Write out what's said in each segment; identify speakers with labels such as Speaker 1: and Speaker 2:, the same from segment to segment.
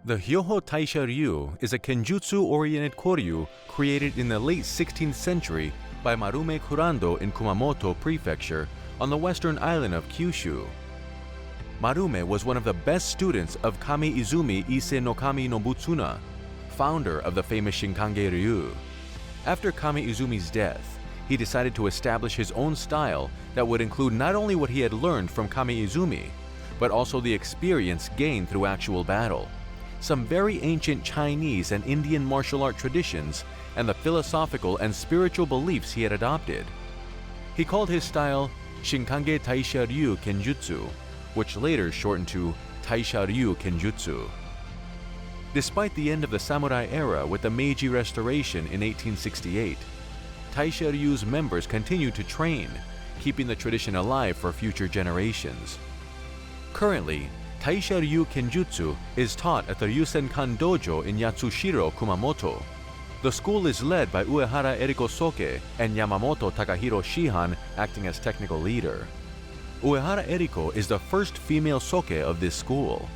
Speaker 1: The Hyoho Taisha Ryu is a kenjutsu-oriented koryu created in the late 16th century by Marume Kurando in Kumamoto Prefecture on the western island of Kyushu. Marume was one of the best students of Kami Izumi Ise no Kami Nobutsuna, founder of the famous Shinkange Ryu. After Kami Izumi's death, he decided to establish his own style that would include not only what he had learned from Kami Izumi, but also the experience gained through actual battle, some very ancient Chinese and Indian martial art traditions, and the philosophical and spiritual beliefs he had adopted. He called his style Shinkange Taisha Ryu Kenjutsu, which later shortened to Taisha Ryu Kenjutsu. Despite the end of the samurai era with the Meiji Restoration in 1868, Taisha Ryu's members continued to train, keeping the tradition alive for future generations. Currently, Taisha Ryu Kenjutsu is taught at the Ryusenkan Dojo in Yatsushiro, Kumamoto. The school is led by Uehara Eriko Soke and Yamamoto Takahiro Shihan acting as technical leader. Uehara Eriko is the first female Soke of this school.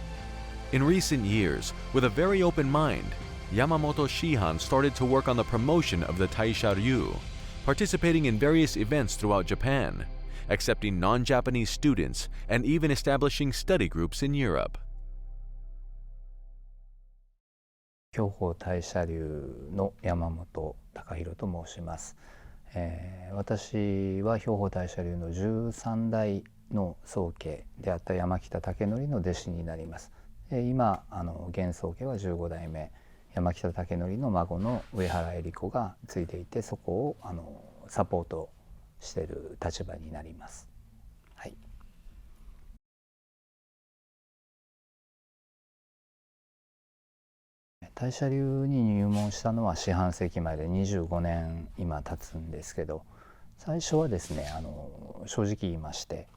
Speaker 1: In recent years, with a very open mind, Yamamoto Shihan started to work on the promotion of the Taisha Ryu, participating in various events throughout Japan, accepting non-Japanese students, and even establishing study groups in Europe.
Speaker 2: 享保大社流の山本隆弘と申します。私は享保大社流の13代の宗家であった山北武則の弟子になります。今現宗家は15代目山北武則の孫の上原恵理子がついていて、そこをサポートしている立場になります。はい、大社流に入門したのは四半世紀前で25年今経つんですけど、最初はですね正直言いまして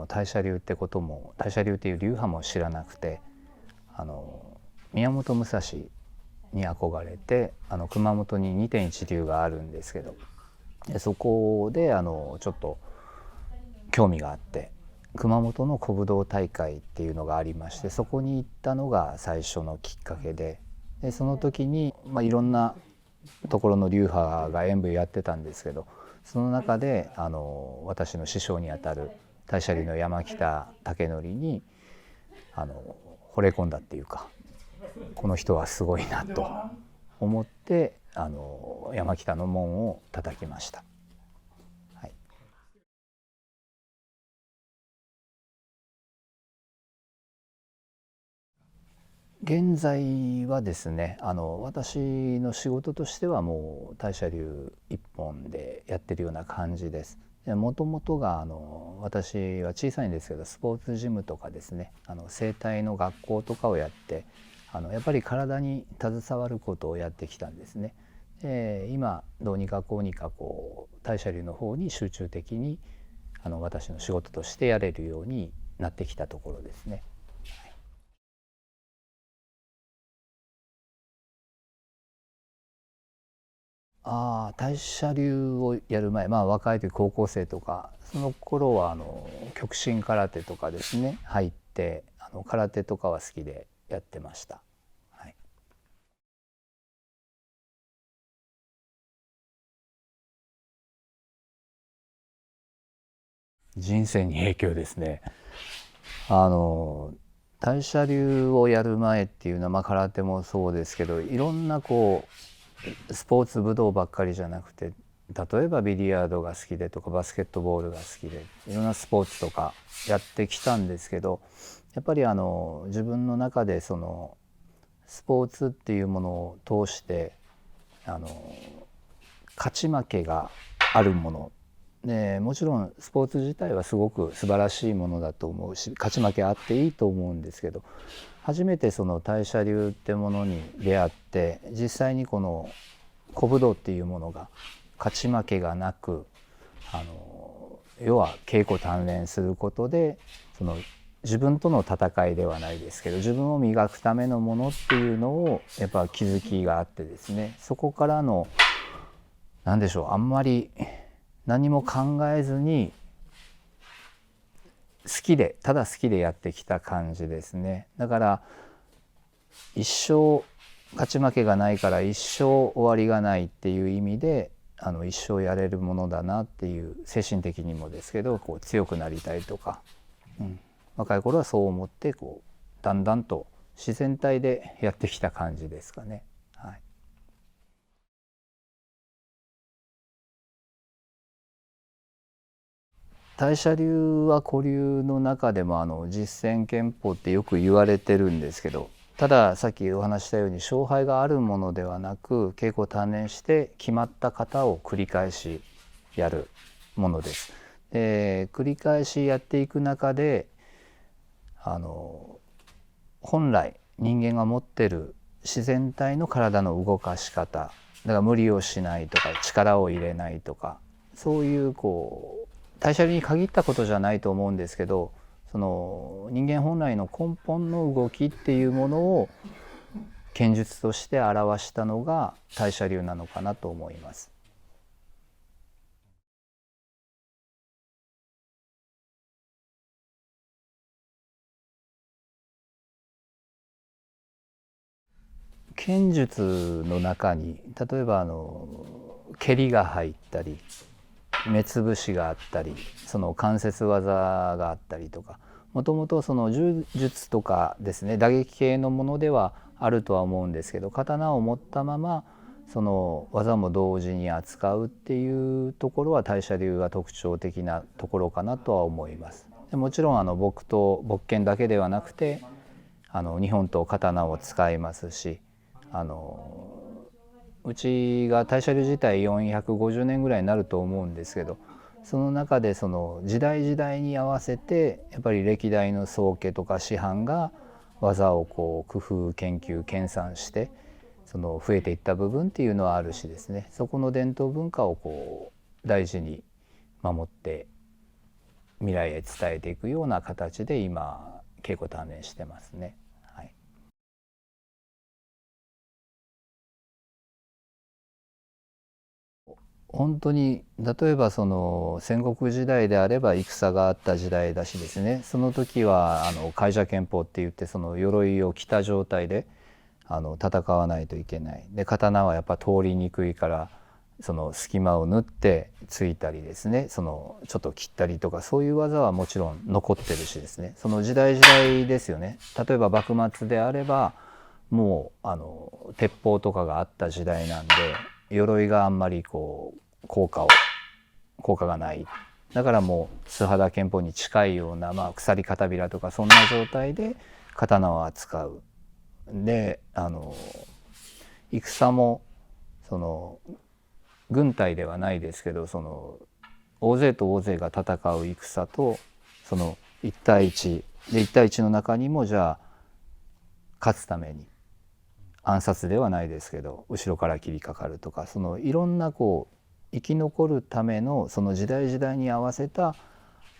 Speaker 2: 大社流ってことも大社流っていう流派も知らなくて宮本武蔵に憧れて熊本に2.1流があるんですけど、そこでちょっと興味があって熊本の古武道大会っていうのがありまして、そこに行ったのが最初のきっかけで、その時に、いろんなところの流派が演舞やってたんですけど、その中で私の師匠にあたる大社流の山北武則に惚れ込んだっていうか、この人はすごいなと思って山北の門を叩きました。はい、現在はですね私の仕事としてはもう大社流一本でやってるような感じです。もともとが私は小さいんですけどスポーツジムとかですね整体の学校とかをやってやっぱり体に携わることをやってきたんですね。今どうにかこうにか大社流の方に集中的に私の仕事としてやれるようになってきたところですね。大社流をやる前、若い時高校生とかその頃は極真空手とかですね入って空手とかは好きでやってました。はい、人生に影響ですね。大社流をやる前っていうのは、空手もそうですけどいろんなスポーツ武道ばっかりじゃなくて、例えばビリヤードが好きでとかバスケットボールが好きでいろんなスポーツとかやってきたんですけど、やっぱり自分の中でそのスポーツっていうものを通して勝ち負けがあるもので、もちろんスポーツ自体はすごく素晴らしいものだと思うし勝ち負けあっていいと思うんですけど、初めてその大社流ってものに出会って実際にこの古武道っていうものが勝ち負けがなく要は稽古鍛錬することでその自分との戦いではないですけど自分を磨くためのものっていうのをやっぱ気づきがあってですね、そこからの何でしょう、あんまり何も考えずにただ好きでやってきた感じですね。だから一生勝ち負けがないから一生終わりがないっていう意味で一生やれるものだなっていう精神的にもですけどこう強くなりたいとか、若い頃はそう思ってこうだんだんと自然体でやってきた感じですかね。はい、大社流は古流の中でも実践拳法ってよく言われてるんですけど、たださっきお話したように勝敗があるものではなく稽古鍛錬して決まった型を繰り返しやるものです。繰り返しやっていく中で本来人間が持ってる自然体の体の動かし方だから無理をしないとか力を入れないとかそういう代謝に限ったことじゃないと思うんですけど、その人間本来の根本の動きっていうものを剣術として表したのが大社流なのかなと思います。剣術の中に例えば蹴りが入ったり目つぶしがあったりその関節技があったりとか、もともとその柔術とかですね打撃系のものではあるとは思うんですけど、刀を持ったままその技も同時に扱うっていうところは大社流が特徴的なところかなとは思います。もちろん木刀木剣だけではなくて日本刀刀を使いますし、うちが大社流自体450年ぐらいになると思うんですけど、その中でその時代時代に合わせてやっぱり歴代の宗家とか師範が技を工夫研究研鑽してその増えていった部分っていうのはあるしですね、そこの伝統文化を大事に守って未来へ伝えていくような形で今稽古鍛錬してますね。はい、本当に例えばその戦国時代であれば戦があった時代だしですね、その時は鎧者拳法って言ってその鎧を着た状態で戦わないといけない。で刀はやっぱ通りにくいからその隙間を縫って突いたりですね、そのちょっと切ったりとかそういう技はもちろん残ってるしですね、その時代時代ですよね。例えば幕末であればもう鉄砲とかがあった時代なんで鎧があんまり効果がない。だからもう素肌拳法に近いような、鎖片びらとかそんな状態で刀を扱う。で戦もその軍隊ではないですけどその大勢と大勢が戦う戦とその1対1で1対1の中にもじゃあ勝つために暗殺ではないですけど後ろから切りかかるとか、そのいろんな生き残るためのその時代時代に合わせた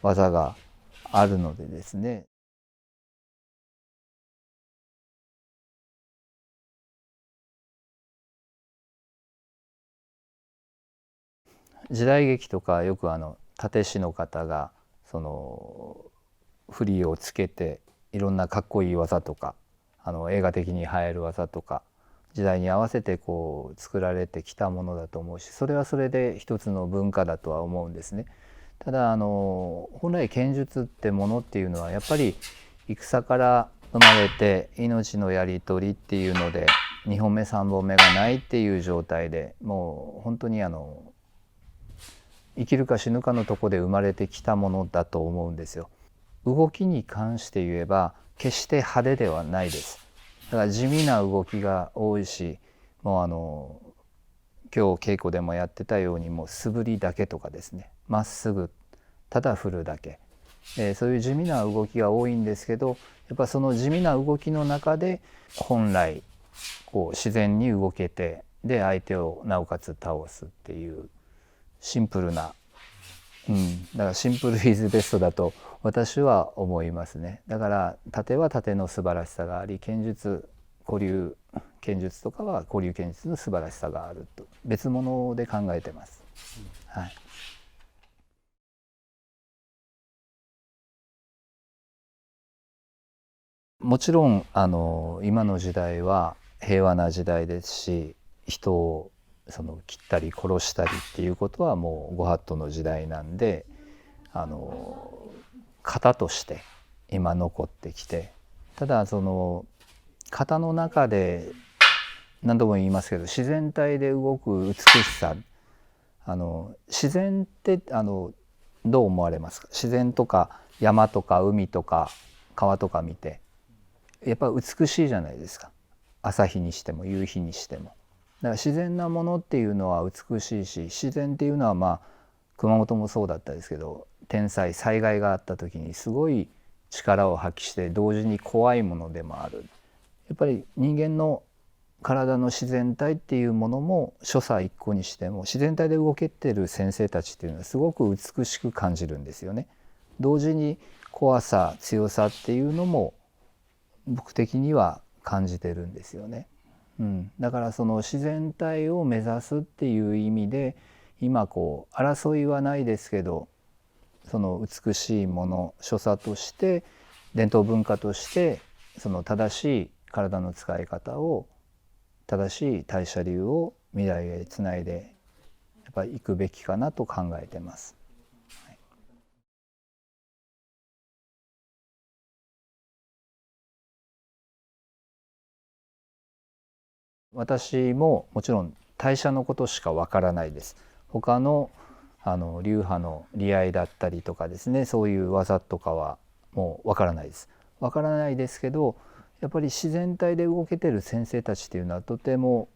Speaker 2: 技があるのでですね。時代劇とかよく殺陣師の方がその振りをつけていろんなかっこいい技とか映画的に映える技とか時代に合わせて作られてきたものだと思うし、それはそれで一つの文化だとは思うんですね。ただ本来剣術ってものっていうのはやっぱり戦から生まれて命のやり取りっていうので2本目3本目がないっていう状態でもう本当に生きるか死ぬかのとこで生まれてきたものだと思うんですよ。動きに関して言えば決して派手ではないです。だから地味な動きが多いし、もう今日稽古でもやってたようにもう素振りだけとかですね、まっすぐただ振るだけ、そういう地味な動きが多いんですけど、やっぱその地味な動きの中で本来自然に動けてで相手をなおかつ倒すっていうシンプルな、だからシンプルイズベストだと私は思いますね。だから盾は盾の素晴らしさがあり、剣術古流剣術とかは古流剣術の素晴らしさがあると別物で考えてます。はい。もちろん今の時代は平和な時代ですし、人を切ったり殺したりっていうことはもうご法度の時代なんで、型として今残ってきて、ただその型の中で何度も言いますけど、自然体で動く美しさ、自然ってどう思われますか？自然とか山とか海とか川とか見てやっぱ美しいじゃないですか。朝日にしても夕日にしても。だから自然なものっていうのは美しいし、自然っていうのはまあ熊本もそうだったですけど、天災災害があった時にすごい力を発揮して同時に怖いものでもある。やっぱり人間の体の自然体っていうものも所作一個にしても自然体で動けてる先生たちっていうのはすごく美しく感じるんですよね。同時に怖さ強さっていうのも僕的には感じてるんですよね。だからその自然体を目指すっていう意味で今争いはないですけど、その美しいもの所作として伝統文化としてその正しい体の使い方を、正しい大社流を未来へつないでやっぱりいくべきかなと考えてます。私ももちろん大社のことしかわからないです。他の流派の利合だったりとかですね、そういう技とかはもうわからないです。わからないですけど、やっぱり自然体で動けてる先生たちっていうのはとても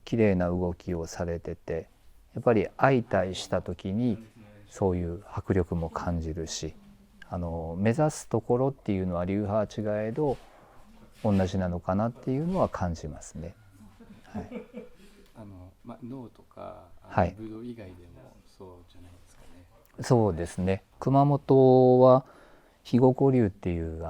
Speaker 2: 綺麗な動きをされてて、やっぱり相対した時にそういう迫力も感じるし、目指すところっていうのは流派違えど同じなのかなっていうのは感じますね。はい、
Speaker 3: 脳とか武道以外でもそうじゃないですかね。
Speaker 2: そうですね。熊本は肥後古流っていう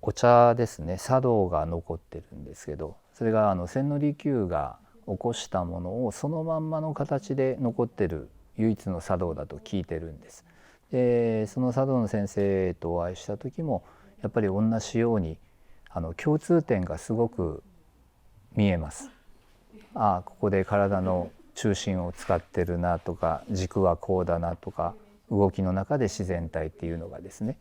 Speaker 2: お茶ですね、茶道が残ってるんですけど、それが千利休が起こしたものをそのまんまの形で残ってる唯一の茶道だと聞いてるんです。でその茶道の先生とお会いした時もやっぱり同じように共通点がすごく見えます。ここで体の中心を使ってるなとか、軸はこうだなとか、動きの中で自然体っていうのがですね、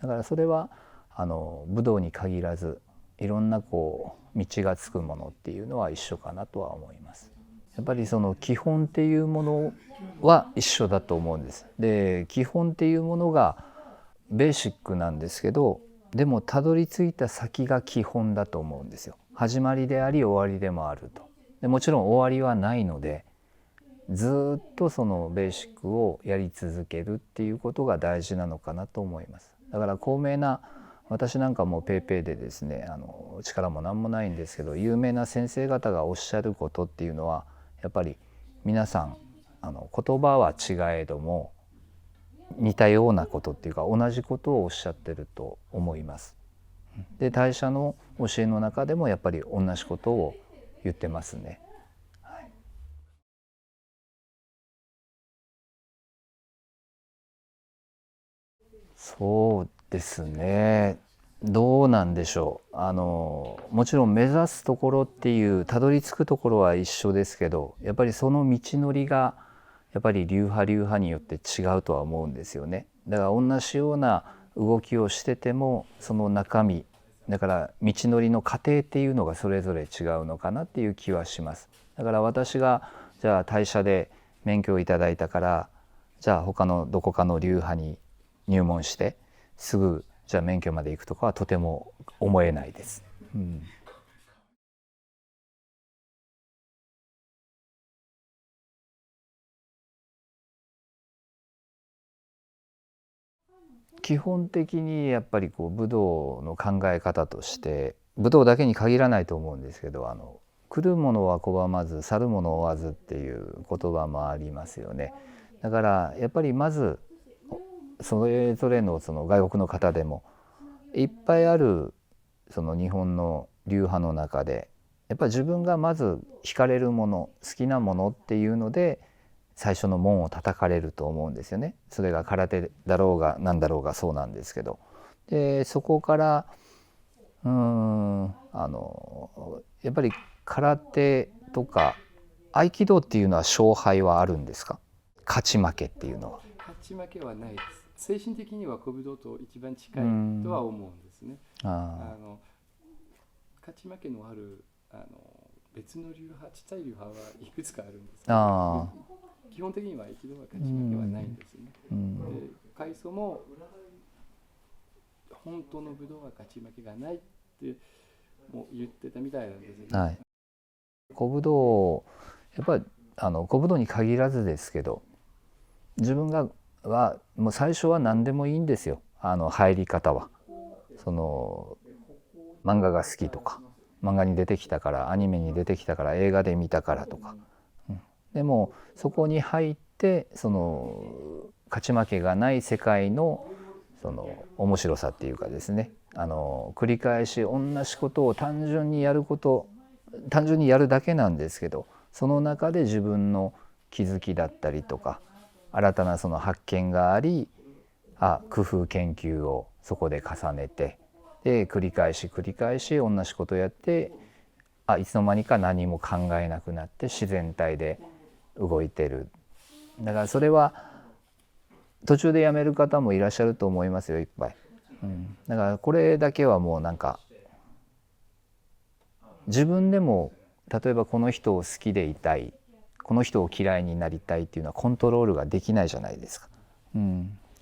Speaker 2: だからそれは武道に限らずいろんな道がつくものっていうのは一緒かなとは思います。やっぱりその基本っていうものは一緒だと思うんです。で基本っていうものがベーシックなんですけど、でもたどり着いた先が基本だと思うんですよ。始まりであり終わりでもあると。でもちろん終わりはないので、ずっとそのベーシックをやり続けるっていうことが大事なのかなと思います。だから高名な、私なんかもペイペイでですね、力も何もないんですけど、有名な先生方がおっしゃることっていうのはやっぱり皆さん言葉は違えども似たようなことっていうか同じことをおっしゃってると思います。で大社の教えの中でもやっぱり同じことを言ってますね。はい、そうですね。どうなんでしょう。もちろん目指すところっていうたどり着くところは一緒ですけど、やっぱりその道のりがやっぱり流派によって違うとは思うんですよね。だから同じような動きをしててもその中身だから道のりの過程っていうのがそれぞれ違うのかなっていう気はします。だから私がじゃあ大社で免許をいただいたからじゃあ他のどこかの流派に入門してすぐじゃあ免許まで行くとかはとても思えないです。基本的にやっぱり武道の考え方として武道だけに限らないと思うんですけど、来るものは拒まず去るものを追わずっていう言葉もありますよね。だからやっぱりまずそれぞれのその外国の方でもいっぱいあるその日本の流派の中でやっぱり自分がまず惹かれるもの好きなものっていうので最初の門を叩かれると思うんですよね。それが空手だろうが何だろうがそうなんですけど、でそこからやっぱり空手とか合気道っていうのは勝敗はあるんですか？勝ち負けっていうのは。
Speaker 3: 勝ち負けはないです。精神的には古武道と一番近いとは思うんですね。勝ち負けのある別の流派、地帯流派はいくつかあるんですけど、基本的には一度は勝ち負けはないんですね。で、開祖も本当の武道は勝ち負けがないっても言ってたみたいなんですよね。
Speaker 2: はい、古武道やっぱり古武道に限らずですけど、自分はもう最初は何でもいいんですよ。入り方はその漫画が好きとか、漫画に出てきたから、アニメに出てきたから、映画で見たからとか、でもそこに入ってその勝ち負けがない世界のその面白さっていうかですね、繰り返し同じことを単純にやるだけなんですけど、その中で自分の気づきだったりとか新たなその発見があり、工夫研究をそこで重ねて、で繰り返し同じことをやって、いつの間にか何も考えなくなって自然体で動いてる。だからそれは途中でやめる方もいらっしゃると思いますよ、いっぱい。だからこれだけはもうなんか自分でも、例えばこの人を好きでいたい、この人を嫌いになりたいっていうのはコントロールができないじゃないですか。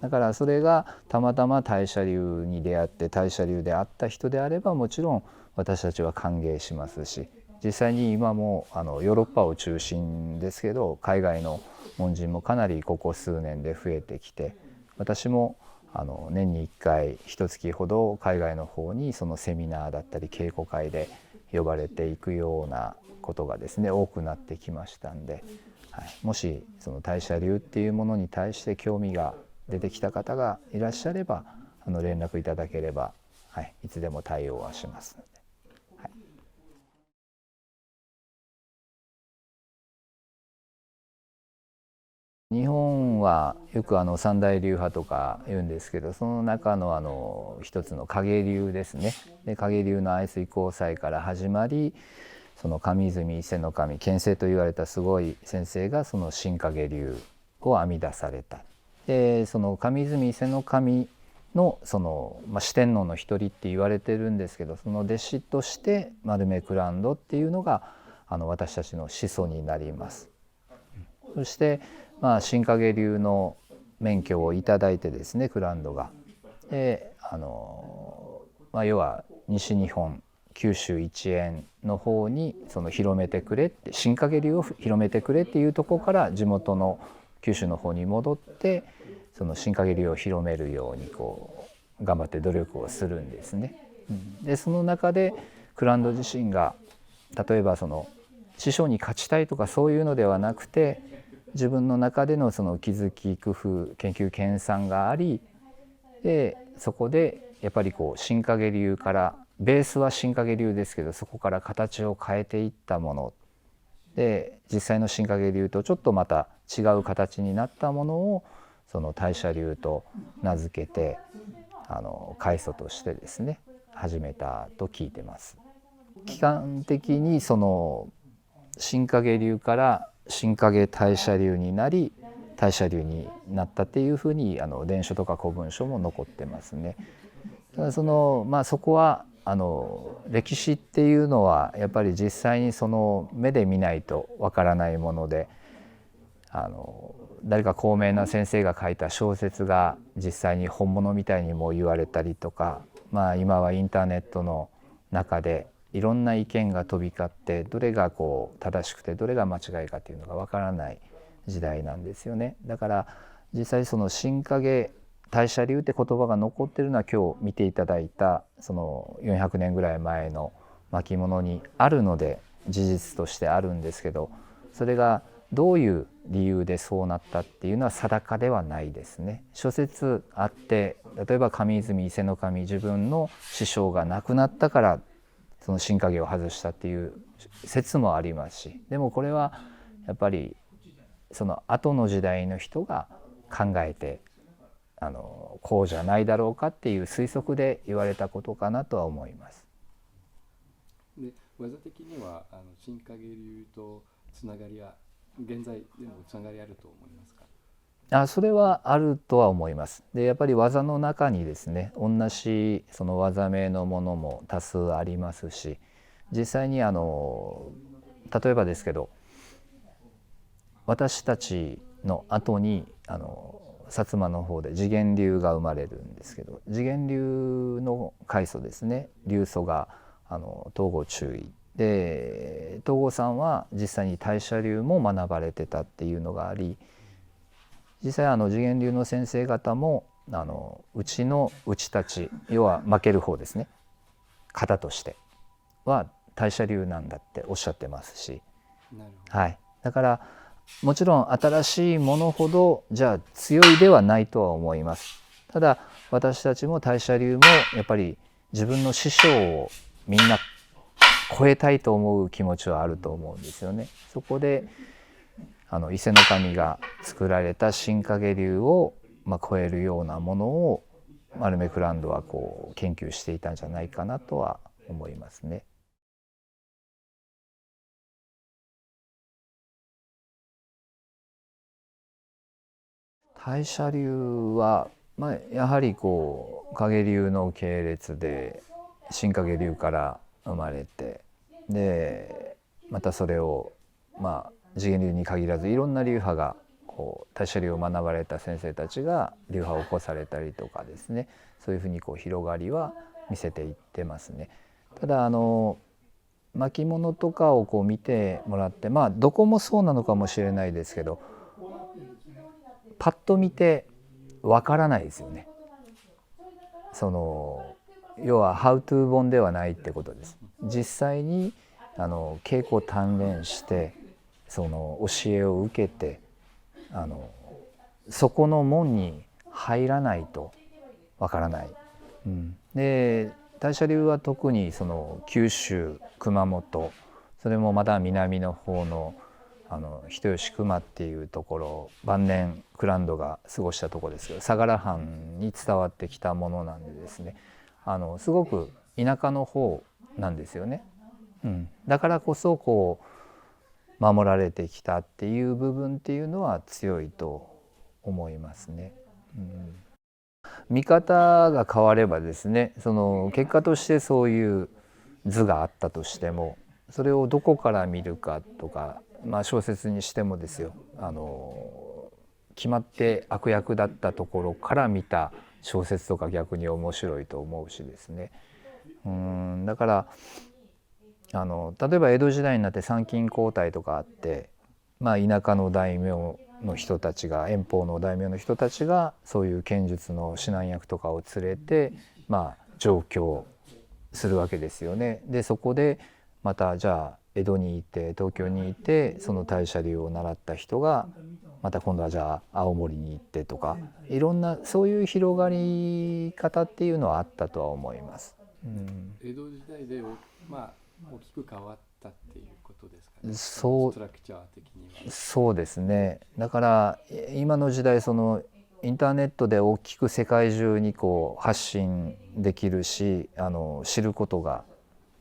Speaker 2: だからそれがたまたま大社流に出会って大社流で会った人であればもちろん私たちは歓迎しますし、実際に今もヨーロッパを中心ですけど海外の門人もかなりここ数年で増えてきて、私も年に1回1月ほど海外の方にそのセミナーだったり稽古会で呼ばれていくようなことがですね多くなってきましたんで、もしその大社流っていうものに対して興味が出てきた方がいらっしゃれば連絡いただければ、いつでも対応はしますので。日本はよく三大流派とか言うんですけど、その中の一つの影流ですね。で影流の愛水交際から始まり、その上泉伊勢の神、剣聖と言われたすごい先生がその新影流を編み出された。でその上泉伊勢の神のその、四天王の一人って言われてるんですけど、その弟子として丸目クランドっていうのが私たちの始祖になります。そして新影流の免許をいただいてですね、クランドが。で要は西日本九州一円の方にその広めてくれって、新影流を広めてくれっていうところから地元の九州の方に戻って、その新影流を広めるようにこう頑張って努力をするんですね。でその中でクランド自身が例えばその師匠に勝ちたいとかそういうのではなくて、自分の中でのその気づき工夫研究研鑽があり、でそこでやっぱりこう新影流からベースは新影流ですけど、そこから形を変えていったもので、実際の新影流とちょっとまた違う形になったものをその大社流と名付けて開祖としてですね始めたと聞いてます。期間的にその新影流から新影大社流になり大社流になったっていうふうに伝書とか古文書も残ってますね。ただそこは歴史っていうのはやっぱり実際にその目で見ないとわからないもので、誰か高名な先生が書いた小説が実際に本物みたいにも言われたりとか、今はインターネットの中でいろんな意見が飛び交って、どれがこう正しくてどれが間違いかっていうのがわからない時代なんですよね。だから実際その新影大社流って言葉が残ってるのは今日見ていただいたその400年ぐらい前の巻物にあるので事実としてあるんですけど、それがどういう理由でそうなったっていうのは定かではないですね。諸説あって、例えば上泉伊勢の神、自分の師匠が亡くなったからその新影を外したっていう説もありますし、でもこれはやっぱりその後の時代の人が考えてこうじゃないだろうかっていう推測で言われたことかなとは思います。
Speaker 3: で技的には新影流とつながりは現在でもつながりあると思いますか？
Speaker 2: それはあるとは思います。でやっぱり技の中にですね、同じその技名のものも多数ありますし、実際に例えばですけど、私たちの後に薩摩の方で次元流が生まれるんですけど、次元流の開祖ですね、流祖が東郷中尉で、東郷さんは実際に大社流も学ばれてたっていうのがあり、実際次元流の先生方もうちたち、要は負ける方ですね、方としては大社流なんだっておっしゃってますし、はい、だからもちろん新しいものほどじゃあ強いではないとは思います。ただ私たちも大社流もやっぱり自分の師匠をみんな超えたいと思う気持ちはあると思うんですよね。そこで伊勢守が作られた新影流を超えるようなものを丸目クランドは研究していたんじゃないかなとは思いますね。大社流は、やはり影流の系列で新影流から生まれて、でまたそれを次元流に限らずいろんな流派が大社流を学ばれた先生たちが流派を起こされたりとかですね、そういうふうに広がりは見せていってますね。ただ巻物とかを見てもらって、どこもそうなのかもしれないですけど、パッと見てわからないですよね。要はハウトゥー本ではないってことです。実際に稽古鍛錬してその教えを受けてそこの門に入らないとわからない。で大社流は特に九州熊本、それもまた南の方の人吉熊っていうところ、晩年クランドが過ごしたところですけど、相良藩に伝わってきたものなんでですね、すごく田舎の方なんですよね。だからこそ守られてきたっていう部分っていうのは強いと思いますね。見方が変わればですね、結果としてそういう図があったとしても、それをどこから見るかとか、小説にしてもですよ、決まって悪役だったところから見た小説とか逆に面白いと思うしですね。だから例えば江戸時代になって参勤交代とかあって、田舎の大名の人たちが、遠方の大名の人たちがそういう剣術の指南役とかを連れて上京するわけですよね。でそこでまたじゃあ江戸にいて東京にいて、その大社流を習った人がまた今度はじゃあ青森に行ってとか、いろんなそういう広がり方っていうのはあったとは思います。
Speaker 3: 江戸時代で大きく変わったっていうことですかね。ストラクチャー的には。
Speaker 2: そうですね。だから今の時代インターネットで大きく世界中に発信できるし知ることが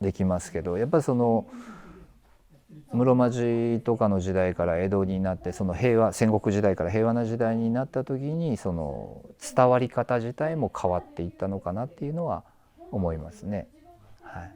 Speaker 2: できますけど、やっぱり室町とかの時代から江戸になって、戦国時代から平和な時代になった時に伝わり方自体も変わっていったのかなっていうのは思いますね。はい。